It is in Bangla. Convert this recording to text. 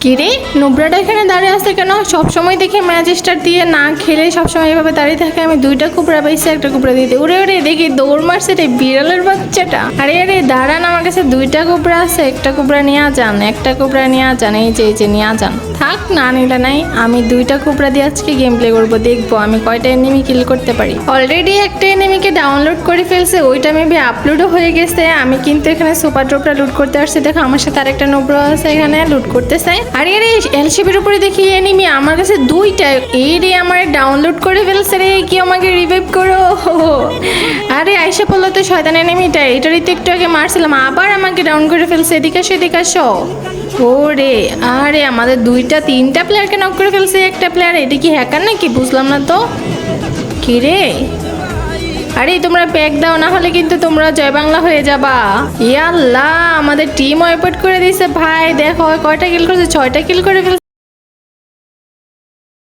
কিরে নুবরাটা এখানে দাঁড়িয়ে আছে কেন? সবসময় দেখি ম্যাচ স্টার দিয়ে না খেলে সবসময় এভাবে দাঁড়িয়ে থাকে। আমি দুইটা কুবরা পাইছি, একটা কুবরা দিতে ওরে ওরে দেখি দৌড় মারছে রে বিড়ালের বাচ্চাটা। আরে আরে দাঁড়ান, আমার কাছে দুইটা কুবরা আছে, একটা কুবরা নিয়ে যান, একটা কুবরা নিয়ে যান, এই যে নিয়ে যান। থাক না নিলে নাই, আমি দুইটা কুবরা দিয়ে আজকে গেম প্লে করবো, দেখবো আমি কয়টা এনিমি কিল করতে পারি। অলরেডি একটা এনিমিকে ডাউনলোড করে ফেলছে, ওইটা মেবি আপলোডও হয়ে গেছে। আমি কিন্তু এখানে সুপার ড্রপটা লুট করতে আসছি। দেখো আমার সাথে আরেকটা নুবরা আছে এখানে লুট করতেছে। আরে আরে এলসিবির উপরে দেখি এনিমি, আমার কাছে দুইটা। এই রে আমার ডাউনলোড করে ফেলছে রে, কি আমাকে রিভাইভ করো। আরে আইসা পড়লো তো শয়তান এনিমিটা, এটারই তো একটু আগে মারছিলাম, আবার আমাকে ডাউন করে ফেলছে। এদিকে আসো এদিকে আসো। ওরে আরে আমাদের দুইটা তিনটা প্লেয়ারকে নক করে ফেলছে একটা প্লেয়ার। এটা কি হ্যাকার নাকি বুঝলাম না তো। কি রে আরে তোমরা প্যাক দাও, না হলে কিন্তু তোমরা জয় বাংলা হয়ে যাবা। ইয়াল্লাহ আমাদের টিম ওয়াইপ আউট করে দিয়েছে ভাই। দেখো কয়টা কিল করেছে, 6টা কিল করে ফেলছে।